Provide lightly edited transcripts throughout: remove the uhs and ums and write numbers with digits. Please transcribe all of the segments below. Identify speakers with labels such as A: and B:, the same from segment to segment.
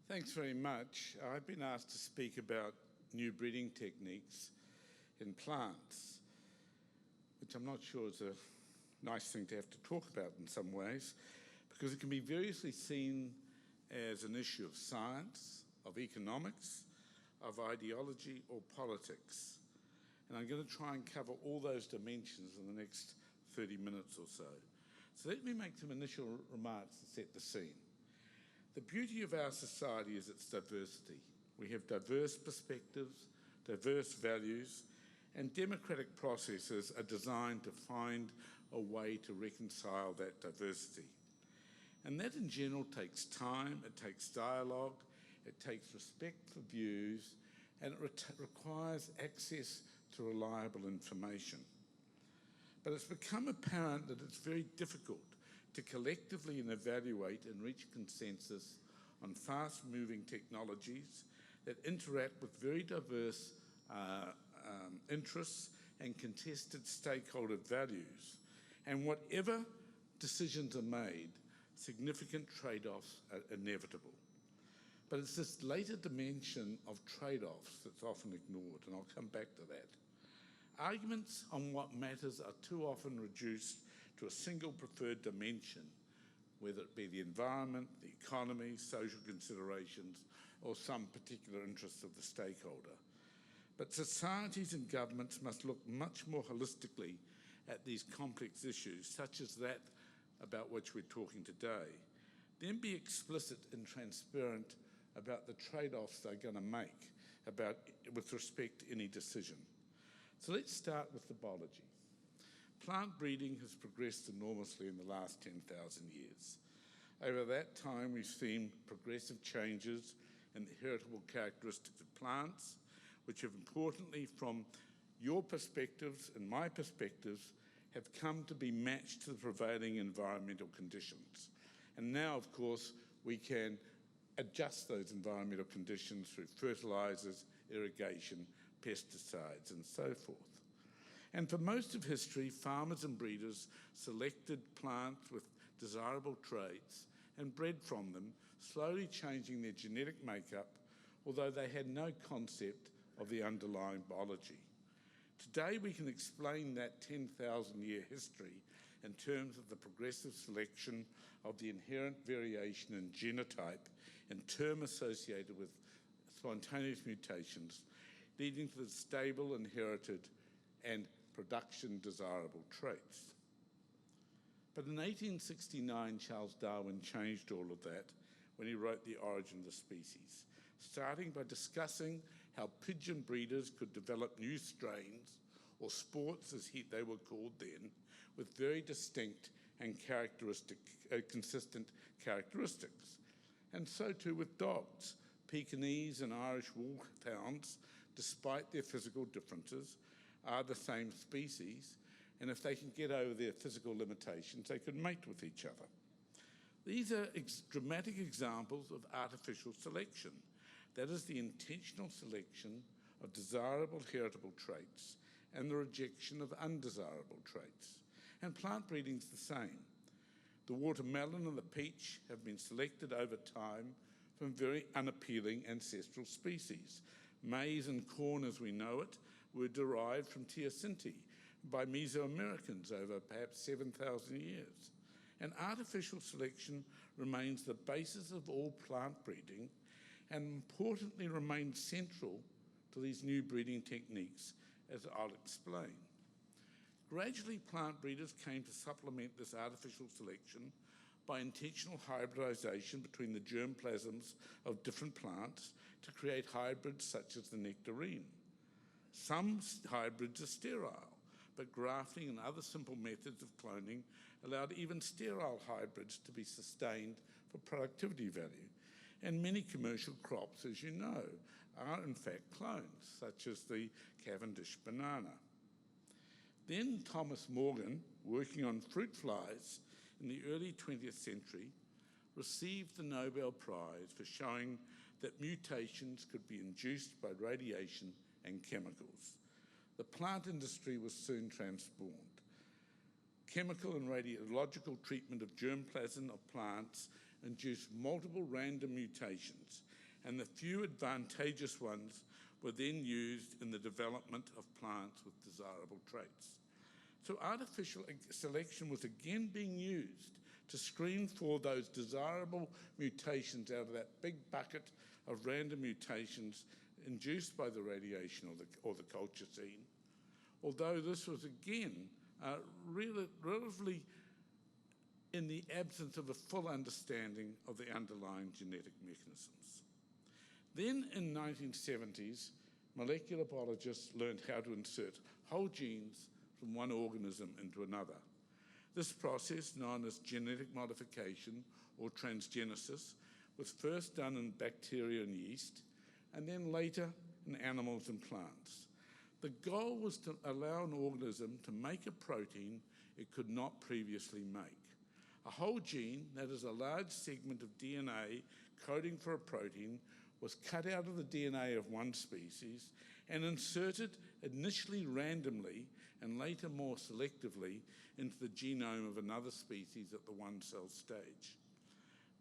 A: Thanks very much. I've been asked to speak about new breeding techniques in plants, which I'm not sure is a nice thing to have to talk about in some ways, because it can be variously seen as an issue of science, of economics, of ideology or politics. And I'm going to try and cover all those dimensions in the next 30 minutes or so. So let me make some initial remarks to set the scene. The beauty of our society is its diversity. We have diverse perspectives, diverse values, and democratic processes are designed to find a way to reconcile that diversity. And that in general takes time, it takes dialogue, it takes respect for views, and it requires access to reliable information. But it's become apparent that it's very difficult to collectively evaluate and reach consensus on fast-moving technologies that interact with very diverse interests and contested stakeholder values. And whatever decisions are made, significant trade-offs are inevitable. But it's this later dimension of trade-offs that's often ignored, and I'll come back to that. Arguments on what matters are too often reduced to a single preferred dimension, whether it be the environment, the economy, social considerations, or some particular interest of the stakeholder. But societies and governments must look much more holistically at these complex issues, such as that about which we're talking today, then be explicit and transparent about the trade-offs they're going to make with respect to any decision. So let's start with the biology. Plant breeding has progressed enormously in the last 10,000 years. Over that time, we've seen progressive changes in the heritable characteristics of plants, which have importantly, from your perspectives and my perspectives, have come to be matched to the prevailing environmental conditions. And now, of course, we can adjust those environmental conditions through fertilizers, irrigation, pesticides, and so forth. And for most of history, farmers and breeders selected plants with desirable traits and bred from them, slowly changing their genetic makeup, although they had no concept of the underlying biology. Today, we can explain that 10,000-year history in terms of the progressive selection of the inherent variation in genotype and term associated with spontaneous mutations, leading to the stable, inherited, and production desirable traits. But in 1869, Charles Darwin changed all of that when he wrote The Origin of the Species, starting by discussing how pigeon breeders could develop new strains, or sports as they were called then, with very distinct and consistent characteristics. And so too with dogs. Pekingese and Irish wolfhounds, despite their physical differences, are the same species, and if they can get over their physical limitations, they could mate with each other. These are dramatic examples of artificial selection. That is the intentional selection of desirable heritable traits and the rejection of undesirable traits. And plant breeding is the same. The watermelon and the peach have been selected over time from very unappealing ancestral species. Maize and corn, as we know it, were derived from teosinte by Mesoamericans over perhaps 7,000 years. And artificial selection remains the basis of all plant breeding and importantly remains central to these new breeding techniques, as I'll explain. Gradually, plant breeders came to supplement this artificial selection by intentional hybridization between the germplasms of different plants to create hybrids such as the nectarine. Some hybrids are sterile, but grafting and other simple methods of cloning allowed even sterile hybrids to be sustained for productivity value. And many commercial crops, as you know, are in fact clones, such as the Cavendish banana. Then Thomas Morgan, working on fruit flies in the early 20th century, received the Nobel Prize for showing that mutations could be induced by radiation and chemicals. The plant industry was soon transformed. Chemical and radiological treatment of germplasm of plants induced multiple random mutations and the few advantageous ones were then used in the development of plants with desirable traits. So artificial selection was again being used to screen for those desirable mutations out of that big bucket of random mutations induced by the radiation or the culture scene, although this was again relatively in the absence of a full understanding of the underlying genetic mechanisms. Then in 1970s, molecular biologists learned how to insert whole genes from one organism into another. This process, known as genetic modification or transgenesis, was first done in bacteria and yeast, and then later in animals and plants. The goal was to allow an organism to make a protein it could not previously make. A whole gene, that is a large segment of DNA coding for a protein, was cut out of the DNA of one species and inserted initially randomly and later more selectively into the genome of another species at the one-cell stage.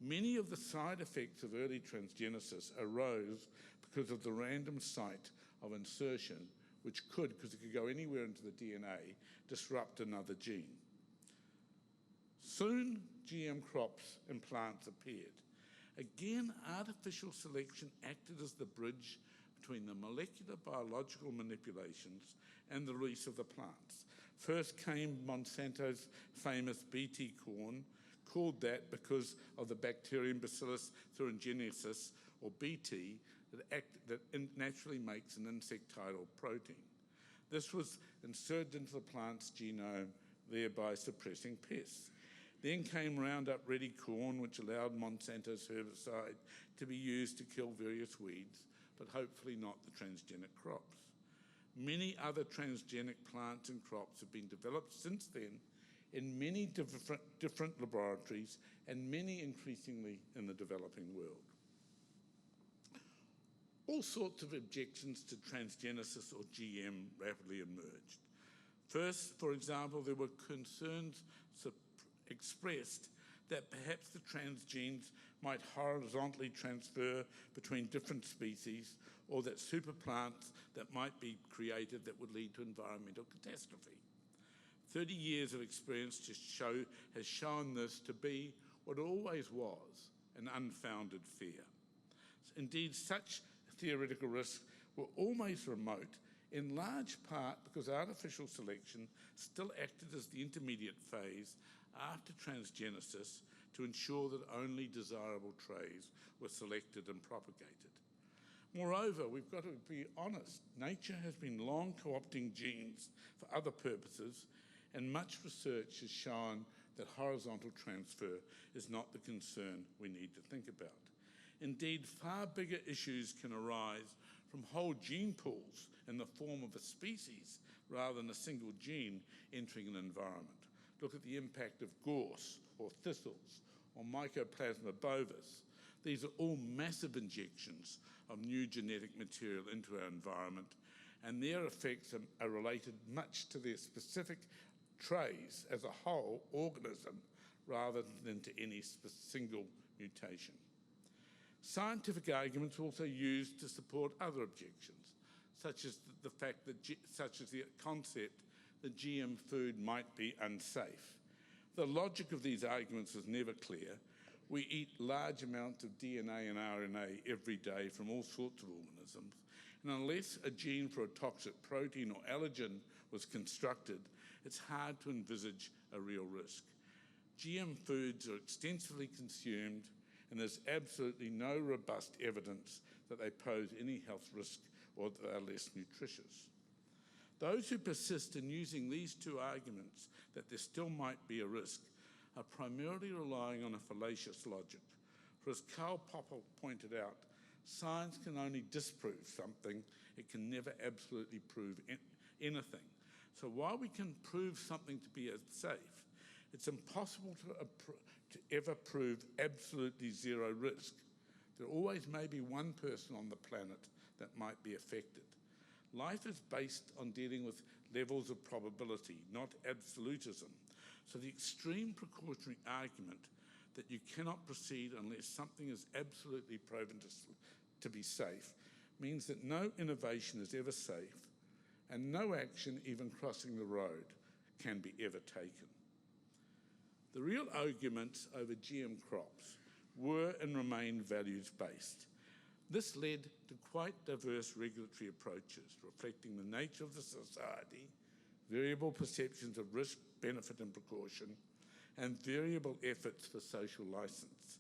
A: Many of the side effects of early transgenesis arose because of the random site of insertion, which could, because it could go anywhere into the DNA, disrupt another gene. Soon, GM crops and plants appeared. Again, artificial selection acted as the bridge between the molecular biological manipulations and the release of the plants. First came Monsanto's famous Bt corn, called that because of the bacterium Bacillus thuringiensis, or Bt, that naturally makes an insectidal protein. This was inserted into the plant's genome, thereby suppressing pests. Then came Roundup Ready corn, which allowed Monsanto's herbicide to be used to kill various weeds, but hopefully not the transgenic crops. Many other transgenic plants and crops have been developed since then in many different laboratories and many increasingly in the developing world. All sorts of objections to transgenesis or GM rapidly emerged. First, for example, there were concerns expressed that perhaps the transgenes might horizontally transfer between different species, or that superplants that might be created that would lead to environmental catastrophe. 30 years of experience has shown this to be what always was, an unfounded fear. Indeed, such theoretical risks were almost remote, in large part because artificial selection still acted as the intermediate phase after transgenesis to ensure that only desirable traits were selected and propagated. Moreover, we've got to be honest, nature has been long co-opting genes for other purposes, and much research has shown that horizontal transfer is not the concern we need to think about. Indeed, far bigger issues can arise from whole gene pools in the form of a species rather than a single gene entering an environment. Look at the impact of gorse or thistles or Mycoplasma bovis. These are all massive injections of new genetic material into our environment, and their effects are related much to their specific traits as a whole organism rather than to any single mutation. Scientific arguments are also used to support other objections, such as the fact that, such as the concept that GM food might be unsafe. The logic of these arguments is never clear. We eat large amounts of DNA and RNA every day from all sorts of organisms, and unless a gene for a toxic protein or allergen was constructed, it's hard to envisage a real risk. GM foods are extensively consumed, and there's absolutely no robust evidence that they pose any health risk or that they're less nutritious. Those who persist in using these two arguments that there still might be a risk are primarily relying on a fallacious logic. For as Karl Popper pointed out, science can only disprove something, it can never absolutely prove anything. So while we can prove something to be safe, it's impossible to ever prove absolutely zero risk. There always may be one person on the planet that might be affected. Life is based on dealing with levels of probability, not absolutism. So the extreme precautionary argument that you cannot proceed unless something is absolutely proven to be safe means that no innovation is ever safe, and no action, even crossing the road, can be ever taken. The real arguments over GM crops were and remain values-based. This led to quite diverse regulatory approaches, reflecting the nature of the society, variable perceptions of risk, benefit and precaution, and variable efforts for social license.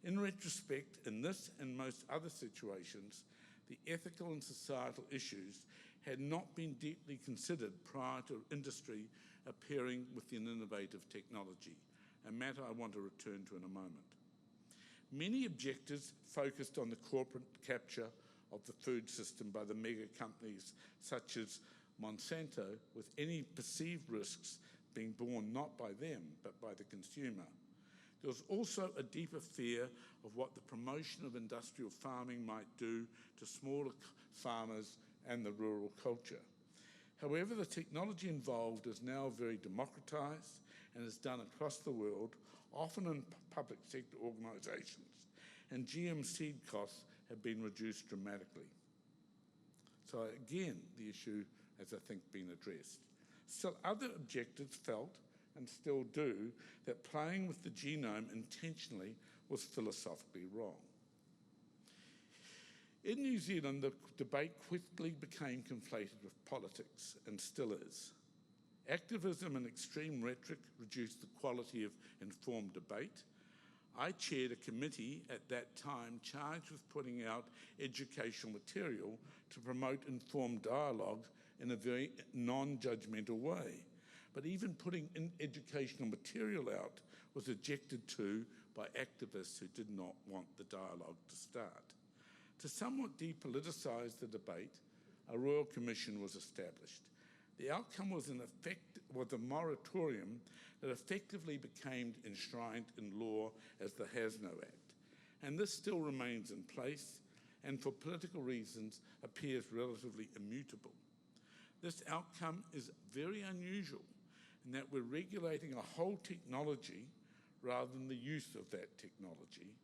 A: In retrospect, in this and most other situations, the ethical and societal issues had not been deeply considered prior to industry appearing within innovative technology, a matter I want to return to in a moment. Many objectives focused on the corporate capture of the food system by the mega companies such as Monsanto, with any perceived risks being borne not by them, but by the consumer. There was also a deeper fear of what the promotion of industrial farming might do to smaller farmers and the rural culture. However, the technology involved is now very democratized and is done across the world, often in public sector organizations, and GM seed costs have been reduced dramatically. So again, the issue has, I think, been addressed. Still, other objectives felt, and still do, that playing with the genome intentionally was philosophically wrong. In New Zealand, the debate quickly became conflated with politics, and still is. Activism and extreme rhetoric reduced the quality of informed debate. I chaired a committee at that time charged with putting out educational material to promote informed dialogue in a very non-judgmental way. But even putting in educational material out was objected to by activists who did not want the dialogue to start. To somewhat depoliticize the debate, a Royal Commission was established. The outcome was a moratorium that effectively became enshrined in law as the Has-No Act. And this still remains in place and for political reasons appears relatively immutable. This outcome is very unusual in that we're regulating a whole technology rather than the use of that technology.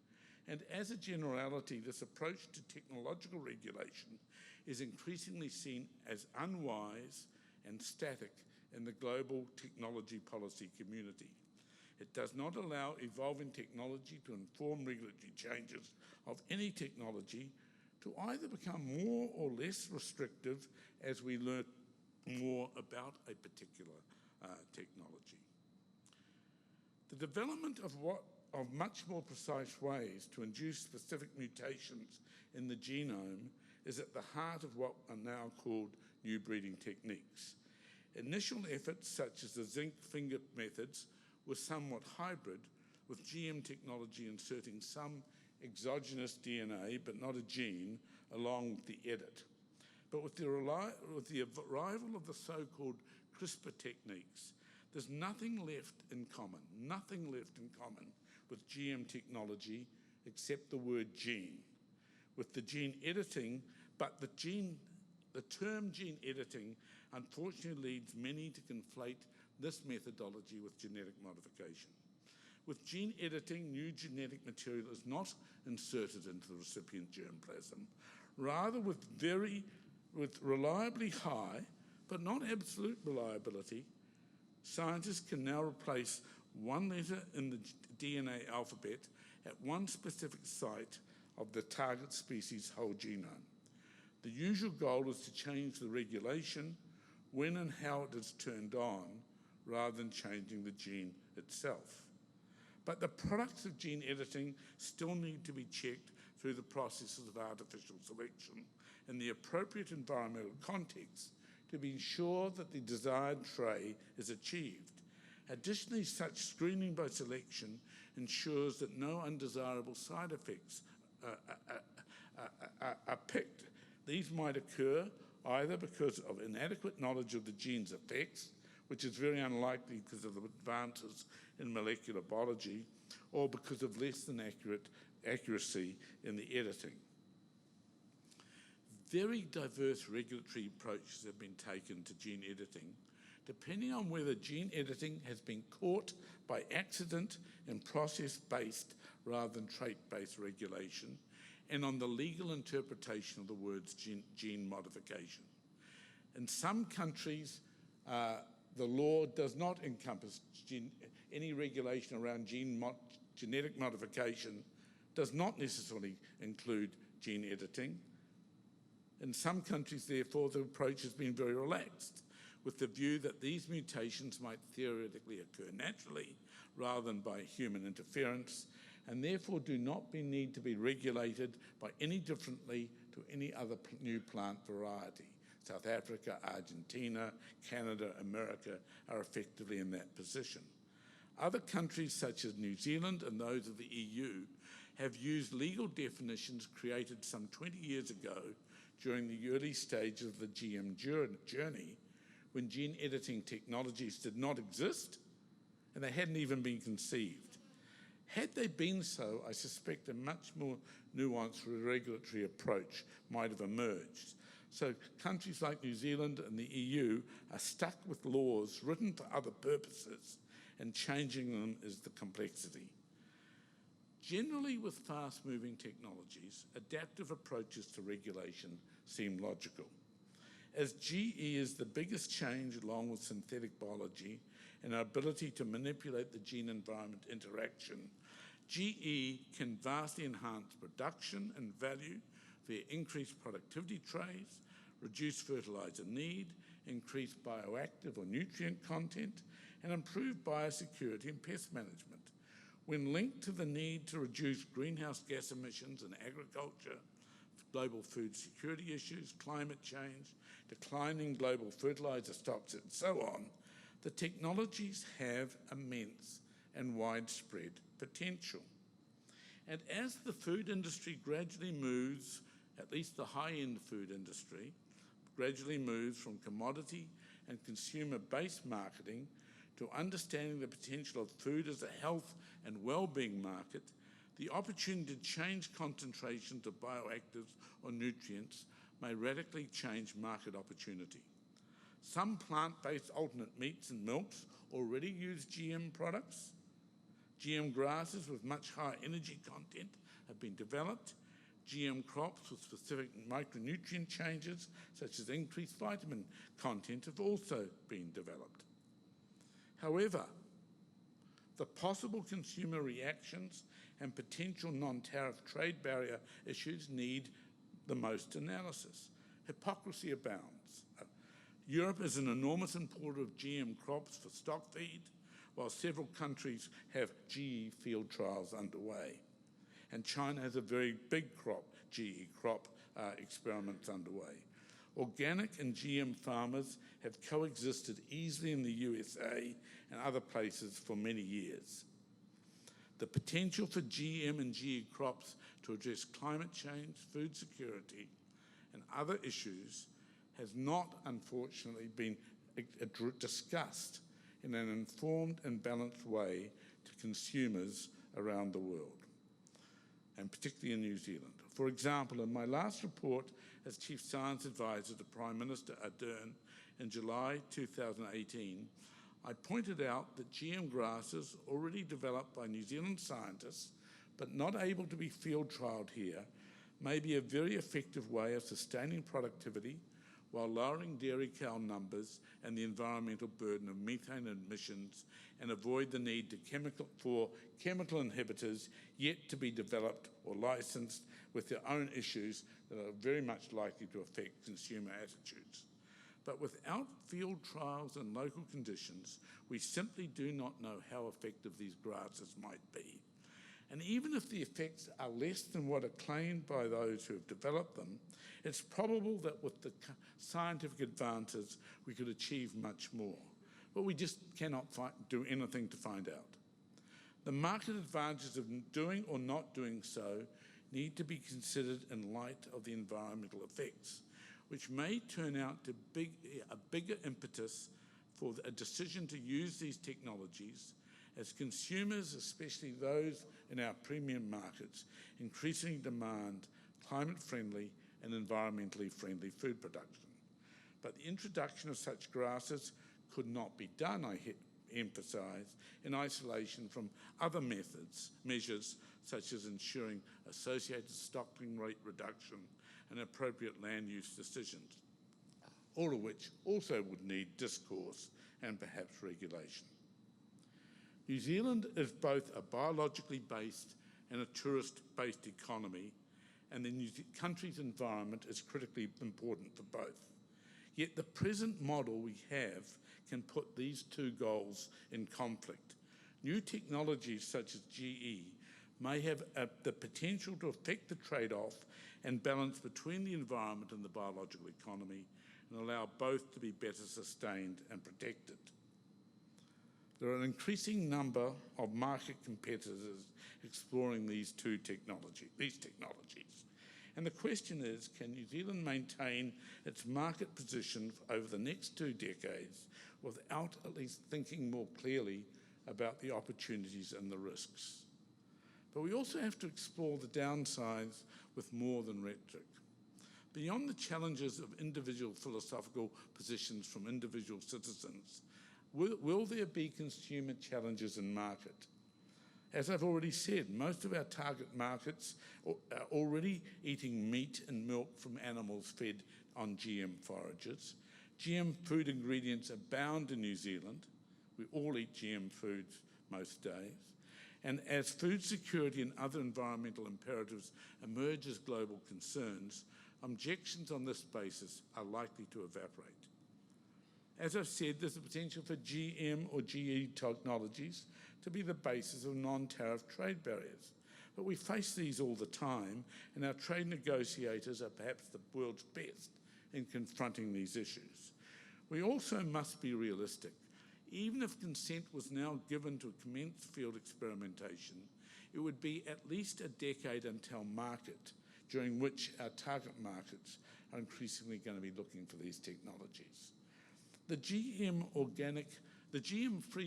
A: And as a generality, this approach to technological regulation is increasingly seen as unwise and static in the global technology policy community. It does not allow evolving technology to inform regulatory changes of any technology to either become more or less restrictive as we learn more about a particular technology. The development of much more precise ways to induce specific mutations in the genome is at the heart of what are now called new breeding techniques. Initial efforts such as the zinc finger methods were somewhat hybrid, with GM technology inserting some exogenous DNA but not a gene along with the edit. But with the arrival of the so-called CRISPR techniques, there's nothing left in common with GM technology except the word gene. With the gene editing, but the term gene editing unfortunately leads many to conflate this methodology with genetic modification. With gene editing, new genetic material is not inserted into the recipient germplasm. Rather, with reliably high, but not absolute reliability, scientists can now replace one letter in the DNA alphabet at one specific site of the target species' whole genome. The usual goal is to change the regulation when and how it is turned on, rather than changing the gene itself. But the products of gene editing still need to be checked through the processes of artificial selection in the appropriate environmental context to be sure that the desired trait is achieved. Additionally, such screening by selection ensures that no undesirable side effects are picked. These might occur either because of inadequate knowledge of the gene's effects, which is very unlikely because of the advances in molecular biology, or because of less than accuracy in the editing. Very diverse regulatory approaches have been taken to gene editing, depending on whether gene editing has been caught by accident and process-based rather than trait-based regulation, and on the legal interpretation of the words gene modification. In some countries, the law does not encompass any regulation around genetic modification, does not necessarily include gene editing. In some countries, therefore, the approach has been very relaxed, with the view that these mutations might theoretically occur naturally rather than by human interference, and therefore do not need to be regulated by any differently to any other new plant variety. South Africa, Argentina, Canada, America are effectively in that position. Other countries such as New Zealand and those of the EU have used legal definitions created some 20 years ago during the early stages of the GM journey, when gene editing technologies did not exist and they hadn't even been conceived. Had they been so, I suspect a much more nuanced regulatory approach might have emerged. So countries like New Zealand and the EU are stuck with laws written for other purposes, and changing them is the complexity. Generally, with fast-moving technologies, adaptive approaches to regulation seem logical. As GE is the biggest change along with synthetic biology and our ability to manipulate the gene-environment interaction, GE can vastly enhance production and value via increased productivity traits, reduced fertilizer need, increased bioactive or nutrient content, and improved biosecurity and pest management. When linked to the need to reduce greenhouse gas emissions in agriculture, global food security issues, climate change, declining global fertilizer stocks, and so on, the technologies have immense and widespread potential. And as the food industry gradually moves, at least the high-end food industry, gradually moves from commodity and consumer-based marketing to understanding the potential of food as a health and well-being market, the opportunity to change concentrations of bioactives or nutrients may radically change market opportunity. Some plant-based alternate meats and milks already use GM products. GM grasses with much higher energy content have been developed. GM crops with specific micronutrient changes, such as increased vitamin content, have also been developed. However, the possible consumer reactions and potential non-tariff trade barrier issues need the most analysis. Hypocrisy abounds. Europe is an enormous importer of GM crops for stock feed, while several countries have GE field trials underway. And China has a very big GE crop experiments underway. Organic and GM farmers have coexisted easily in the USA and other places for many years. The potential for GM and GE crops to address climate change, food security, and other issues has not, unfortunately, been discussed in an informed and balanced way to consumers around the world, and particularly in New Zealand. For example, in my last report as Chief Science Advisor to Prime Minister Ardern in July 2018, I pointed out that GM grasses already developed by New Zealand scientists, but not able to be field trialled here, may be a very effective way of sustaining productivity while lowering dairy cow numbers and the environmental burden of methane emissions, and avoid the need for chemical inhibitors yet to be developed or licensed with their own issues that are very much likely to affect consumer attitudes. But without field trials and local conditions, we simply do not know how effective these grasses might be. And even if the effects are less than what are claimed by those who have developed them, it's probable that with the scientific advances, we could achieve much more. But we just cannot do anything to find out. The market advantages of doing or not doing so need to be considered in light of the environmental effects, which may turn out to be a bigger impetus for a decision to use these technologies as consumers, especially those in our premium markets, increasingly demand climate-friendly and environmentally friendly food production. But the introduction of such grasses could not be done, I emphasise in isolation from other measures such as ensuring associated stocking rate reduction and appropriate land use decisions, all of which also would need discourse and perhaps regulation. New Zealand is both a biologically based and a tourist-based economy, and the country's environment is critically important for both. Yet the present model we have can put these two goals in conflict. New technologies such as GE may have the potential to affect the trade-off and balance between the environment and the biological economy and allow both to be better sustained and protected. There are an increasing number of market competitors exploring these technologies. And the question is, can New Zealand maintain its market position over the next 2 decades without at least thinking more clearly about the opportunities and the risks? But we also have to explore the downsides with more than rhetoric. Beyond the challenges of individual philosophical positions from individual citizens, will there be consumer challenges in market? As I've already said, most of our target markets are already eating meat and milk from animals fed on GM forages. GM food ingredients abound in New Zealand. We all eat GM foods most days. And as food security and other environmental imperatives emerge as global concerns, objections on this basis are likely to evaporate. As I've said, there's a potential for GM or GE technologies to be the basis of non-tariff trade barriers. But we face these all the time, and our trade negotiators are perhaps the world's best in confronting these issues. We also must be realistic. Even if consent was now given to commence field experimentation, it would be at least a decade until market, during which our target markets are increasingly going to be looking for these technologies. The GM-free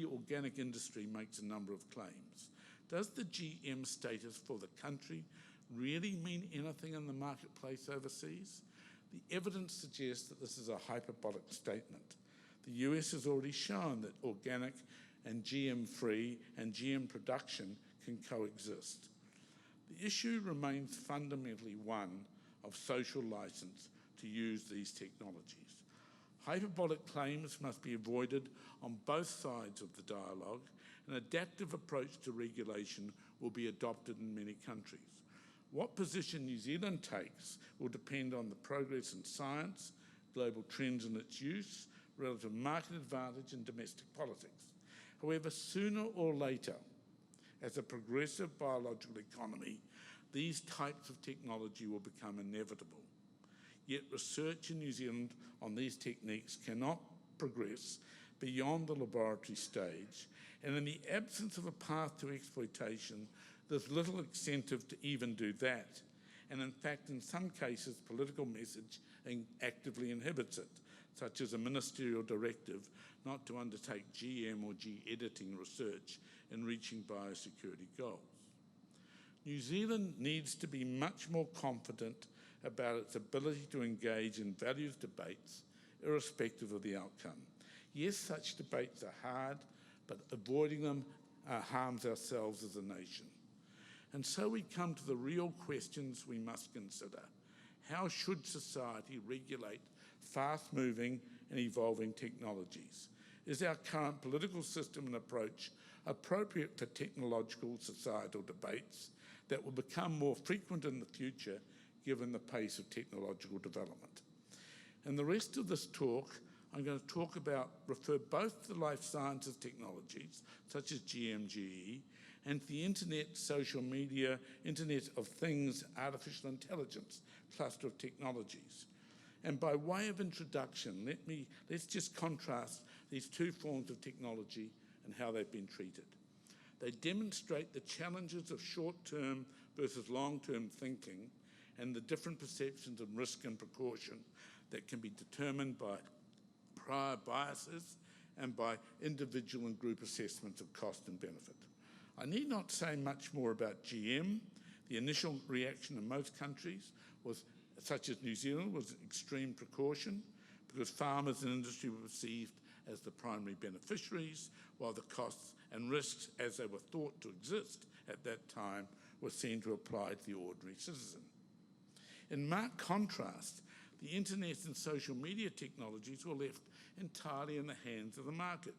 A: organic industry makes a number of claims. Does the GM status for the country really mean anything in the marketplace overseas? The evidence suggests that this is a hyperbolic statement. The US has already shown that organic and GM-free and GM production can coexist. The issue remains fundamentally one of social license to use these technologies. Hyperbolic claims must be avoided on both sides of the dialogue. An adaptive approach to regulation will be adopted in many countries. What position New Zealand takes will depend on the progress in science, global trends in its use, relative market advantage and domestic politics. However, sooner or later, as a progressive biological economy, these types of technology will become inevitable. Yet research in New Zealand on these techniques cannot progress beyond the laboratory stage, and in the absence of a path to exploitation, there's little incentive to even do that. And in fact, in some cases, political messaging actively inhibits it, such as a ministerial directive not to undertake GM or gene editing research in reaching biosecurity goals. New Zealand needs to be much more confident about its ability to engage in values debates, irrespective of the outcome. Yes, such debates are hard, but avoiding them harms ourselves as a nation. And so we come to the real questions we must consider. How should society regulate fast-moving and evolving technologies? Is our current political system and approach appropriate for technological societal debates that will become more frequent in the future given the pace of technological development? In the rest of this talk, I'm going to refer both to life sciences technologies, such as GMGE, and to the internet, social media, Internet of Things, artificial intelligence cluster of technologies. And by way of introduction, let's just contrast these two forms of technology and how they've been treated. They demonstrate the challenges of short-term versus long-term thinking and the different perceptions of risk and precaution that can be determined by prior biases and by individual and group assessments of cost and benefit. I need not say much more about GM. The initial reaction in most countries, such as New Zealand, was extreme precaution because farmers and industry were perceived as the primary beneficiaries, while the costs and risks as they were thought to exist at that time were seen to apply to the ordinary citizen. In marked contrast, the internet and social media technologies were left entirely in the hands of the market.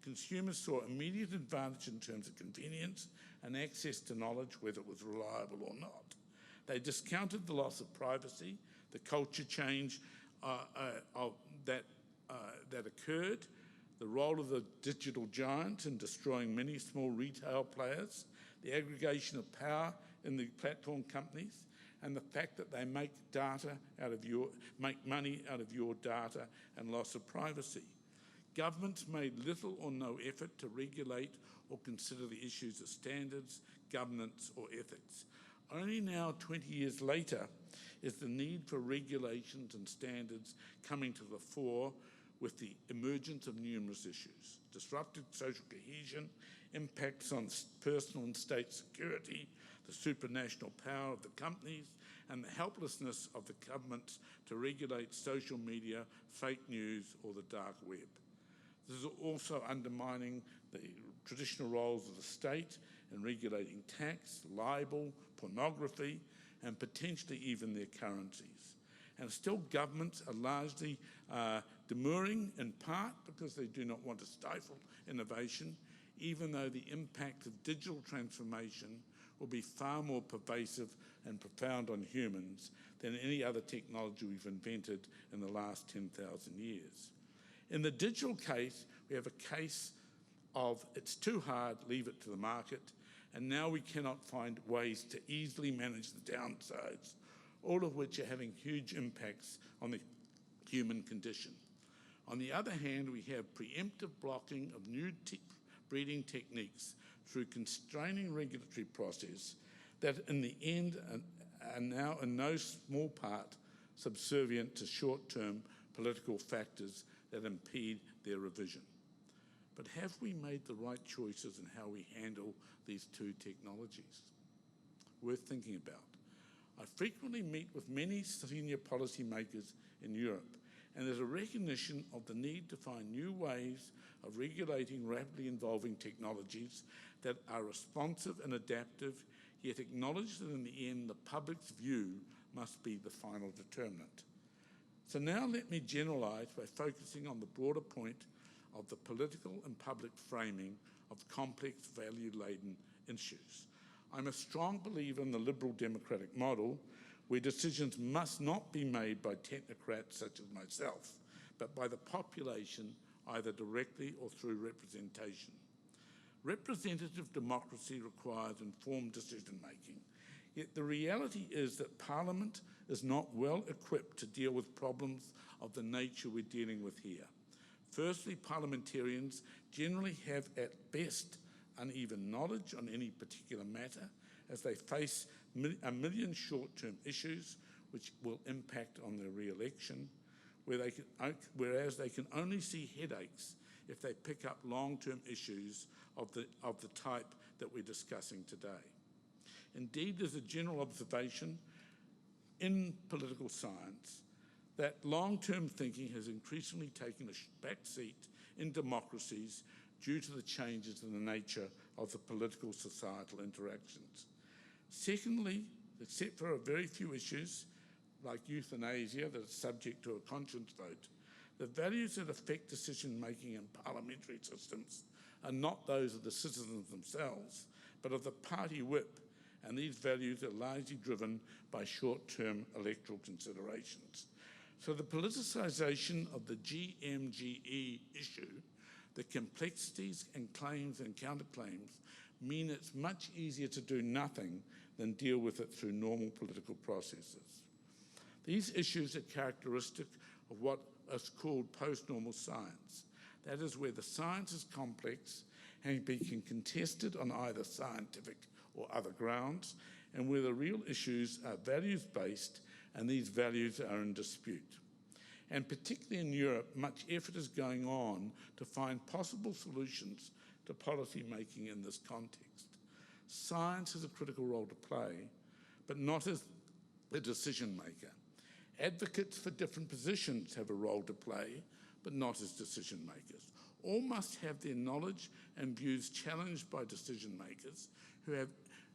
A: Consumers saw immediate advantage in terms of convenience and access to knowledge, whether it was reliable or not. They discounted the loss of privacy, the culture change that occurred, the role of the digital giants in destroying many small retail players, the aggregation of power in the platform companies, and the fact that they make money out of your data and loss of privacy. Governments made little or no effort to regulate or consider the issues of standards, governance, or ethics. Only now, 20 years later, is the need for regulations and standards coming to the fore with the emergence of numerous issues: disrupted social cohesion, impacts on personal and state security, the supranational power of the companies, and the helplessness of the governments to regulate social media, fake news, or the dark web. This is also undermining the traditional roles of the state in regulating tax, libel, pornography, and potentially even their currencies. And still governments are largely demurring, in part because they do not want to stifle innovation, even though the impact of digital transformation will be far more pervasive and profound on humans than any other technology we've invented in the last 10,000 years. In the digital case, we have a case of it's too hard, leave it to the market, and now we cannot find ways to easily manage the downsides, all of which are having huge impacts on the human condition. On the other hand, we have preemptive blocking of new breeding techniques through constraining regulatory process that in the end are now in no small part subservient to short-term political factors that impede their revision. But have we made the right choices in how we handle these two technologies? Worth thinking about. I frequently meet with many senior policymakers in Europe, and there's a recognition of the need to find new ways of regulating rapidly evolving technologies that are responsive and adaptive, yet acknowledge that in the end, the public's view must be the final determinant. So now let me generalize by focusing on the broader point of the political and public framing of complex, value-laden issues. I'm a strong believer in the liberal democratic model, where decisions must not be made by technocrats such as myself, but by the population, either directly or through representation. Representative democracy requires informed decision-making, yet the reality is that Parliament is not well equipped to deal with problems of the nature we're dealing with here. Firstly, parliamentarians generally have at best uneven knowledge on any particular matter, as they face a million short-term issues which will impact on their re-election, whereas they can only see headaches if they pick up long-term issues of the type that we're discussing today. Indeed, there's a general observation in political science that long-term thinking has increasingly taken a back seat in democracies due to the changes in the nature of the political societal interactions. Secondly, except for a very few issues like euthanasia that are subject to a conscience vote, the values that affect decision-making in parliamentary systems are not those of the citizens themselves, but of the party whip, and these values are largely driven by short-term electoral considerations. So the politicisation of the GMGE issue, the complexities and claims and counterclaims, mean it's much easier to do nothing than deal with it through normal political processes. These issues are characteristic of what is called postnormal science. That is where the science is complex and can contested on either scientific or other grounds, and where the real issues are values-based and these values are in dispute. And particularly in Europe, much effort is going on to find possible solutions to policy making in this context. Science has a critical role to play, but not as a decision maker. Advocates for different positions have a role to play, but not as decision makers. All must have their knowledge and views challenged by decision makers who have,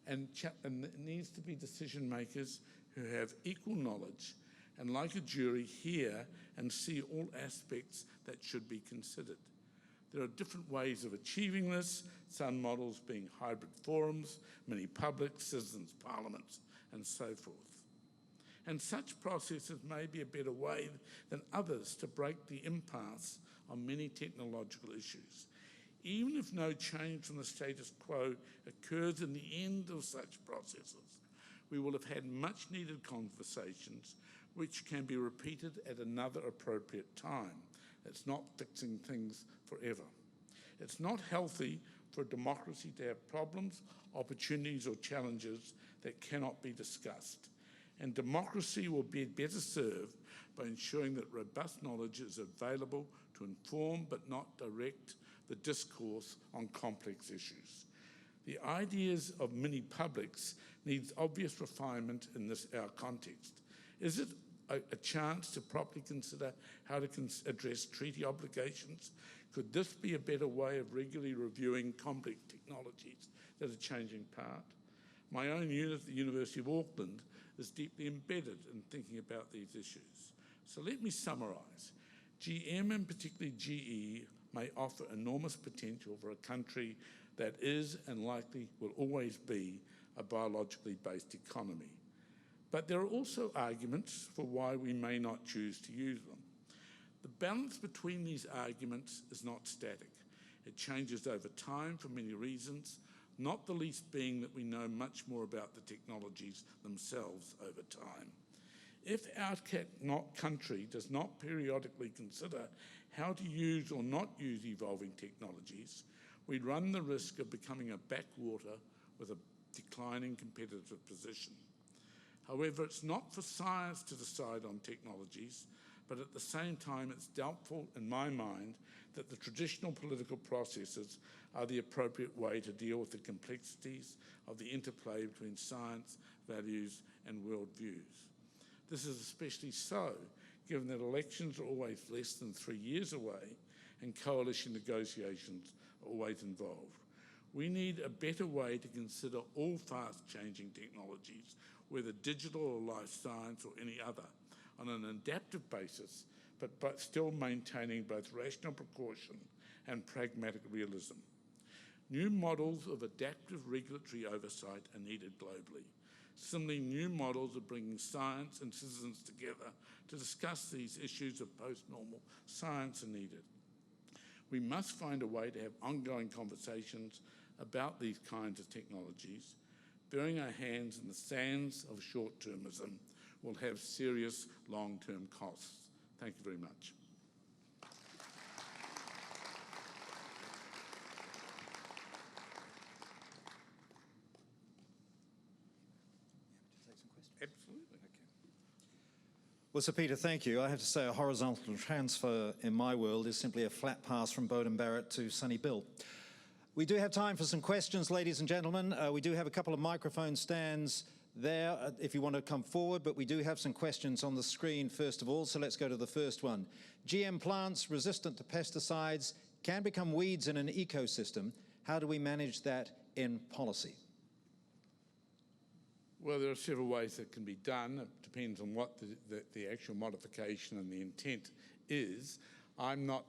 A: and it needs to be decision makers who have equal knowledge and, like a jury, hear and see all aspects that should be considered. There are different ways of achieving this, some models being hybrid forums, mini publics, citizens' parliaments, and so forth. And such processes may be a better way than others to break the impasse on many technological issues. Even if no change from the status quo occurs in the end of such processes, we will have had much needed conversations which can be repeated at another appropriate time. It's not fixing things forever. It's not healthy for a democracy to have problems, opportunities, or challenges that cannot be discussed. And democracy will be better served by ensuring that robust knowledge is available to inform but not direct the discourse on complex issues. The ideas of mini publics needs obvious refinement in our context. Is it a chance to properly consider how to address treaty obligations? Could this be a better way of regularly reviewing complex technologies that are changing part? My own unit at the University of Auckland is deeply embedded in thinking about these issues. So let me summarise. GM, and particularly GE, may offer enormous potential for a country that is and likely will always be a biologically based economy. But there are also arguments for why we may not choose to use them. The balance between these arguments is not static. It changes over time for many reasons, not the least being that we know much more about the technologies themselves over time. If our country does not periodically consider how to use or not use evolving technologies, we run the risk of becoming a backwater with a declining competitive position. However, it's not for science to decide on technologies, but at the same time it's doubtful in my mind that the traditional political processes are the appropriate way to deal with the complexities of the interplay between science, values, and worldviews. This is especially so given that elections are always less than 3 years away and coalition negotiations are always involved. We need a better way to consider all fast-changing technologies, whether digital or life science or any other, on an adaptive basis, but still maintaining both rational precaution and pragmatic realism. New models of adaptive regulatory oversight are needed globally. Similarly, new models of bringing science and citizens together to discuss these issues of post-normal science are needed. We must find a way to have ongoing conversations about these kinds of technologies. Burying our hands in the sands of short-termism will have serious long-term costs. Thank you very much. Absolutely.
B: Well, Sir Peter, thank you. I have to say a horizontal transfer in my world is simply a flat pass from Bowden Barrett to Sunny Bill. We do have time for some questions, ladies and gentlemen. We do have a couple of microphone stands there if you want to come forward, but we do have some questions on the screen first of all, so let's go to the first one. GM plants resistant to pesticides can become weeds in an ecosystem. How do we manage that in policy?
A: Well, there are several ways that can be done. It depends on what the actual modification and the intent is. I'm not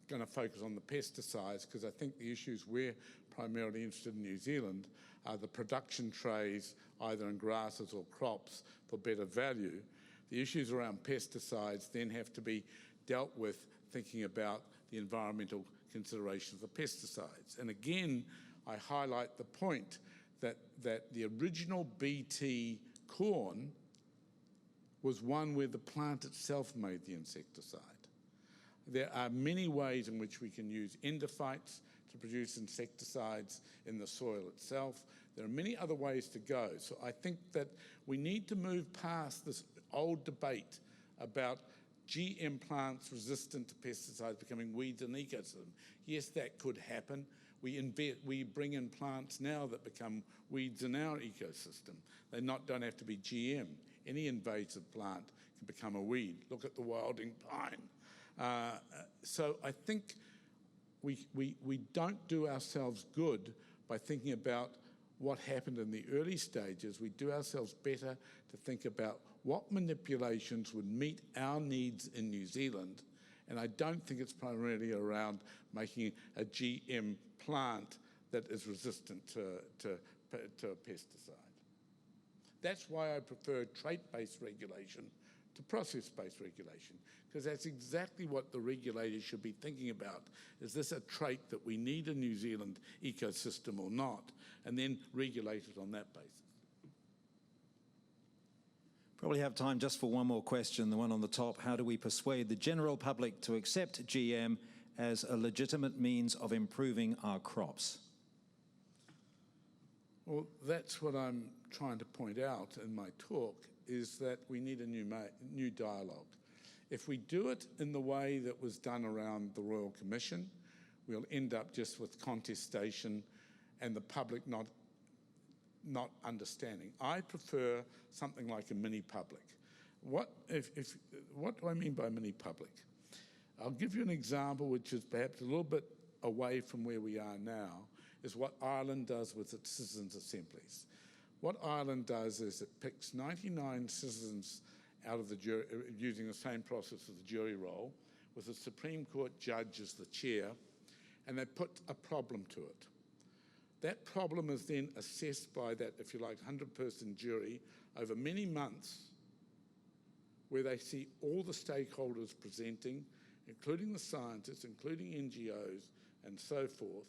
A: going to focus on the pesticides because I think the issues we're primarily interested in New Zealand are the production trays, either in grasses or crops, for better value. The issues around pesticides then have to be dealt with thinking about the environmental considerations of pesticides. And again, I highlight the point that the original BT corn was one where the plant itself made the insecticide. There are many ways in which we can use endophytes to produce insecticides in the soil itself. There are many other ways to go. So I think that we need to move past this old debate about GM plants resistant to pesticides becoming weeds in the ecosystem. Yes, that could happen. We bring in plants now that become weeds in our ecosystem. They don't have to be GM. Any invasive plant can become a weed. Look at the wilding pine. So I think we don't do ourselves good by thinking about what happened in the early stages. We do ourselves better to think about what manipulations would meet our needs in New Zealand. And I don't think it's primarily around making a GM plant that is resistant to a pesticide. That's why I prefer trait-based regulation to process-based regulation, because that's exactly what the regulators should be thinking about. Is this a trait that we need in New Zealand ecosystem or not? And then regulate it on that basis.
B: Probably have time just for one more question, the one on the top. How do we persuade the general public to accept GM as a legitimate means of improving our crops?
A: Well, that's what I'm trying to point out in my talk, is that we need a new dialogue. If we do it in the way that was done around the Royal Commission, we'll end up just with contestation and the public not understanding. I prefer something like a mini public. What do I mean by mini public? I'll give you an example which is perhaps a little bit away from where we are now, is what Ireland does with its citizens' assemblies. What Ireland does is it picks 99 citizens out of the jury, using the same process as the jury roll, with a Supreme Court judge as the chair, and they put a problem to it. That problem is then assessed by that, if you like, 100-person jury over many months, where they see all the stakeholders presenting, including the scientists, including NGOs, and so forth.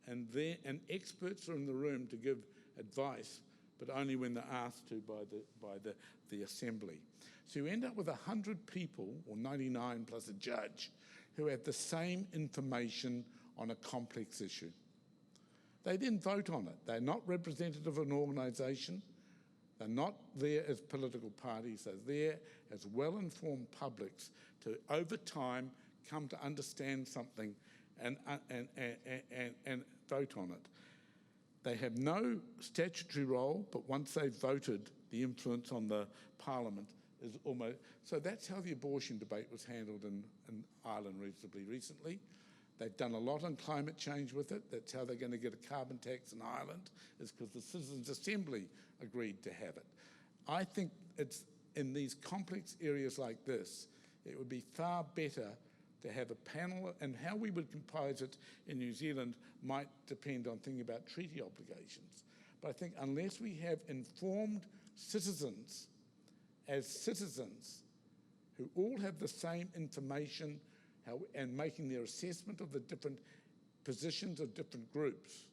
A: And experts are in the room to give advice, but only when they're asked to by the assembly. So you end up with 100 people, or 99 plus a judge, who have the same information on a complex issue. They then vote on it. They're not representative of an organisation. They're not there as political parties. They're there as well-informed publics to, over time, come to understand something and vote on it. They have no statutory role, but once they've voted, the influence on the Parliament is almost... So that's how the abortion debate was handled in Ireland reasonably recently. They've done a lot on climate change with it. That's how they're going to get a carbon tax in Ireland, is because the Citizens' Assembly agreed to have it. I think it's in these complex areas like this, it would be far better to have a panel, and how we would compose it in New Zealand might depend on thinking about treaty obligations. But I think unless we have informed citizens as citizens who all have the same information and making their assessment of the different positions of different groups,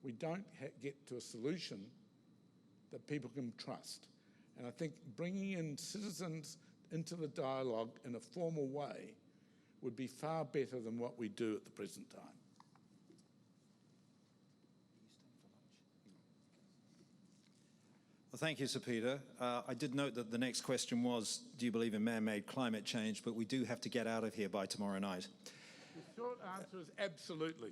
A: we don't get to a solution that people can trust. And I think bringing in citizens into the dialogue in a formal way would be far better than what we do at the present time.
B: Well, thank you, Sir Peter. I did note that the next question was, do you believe in man-made climate change? But we do have to get out of here by tomorrow night.
A: The short answer is absolutely.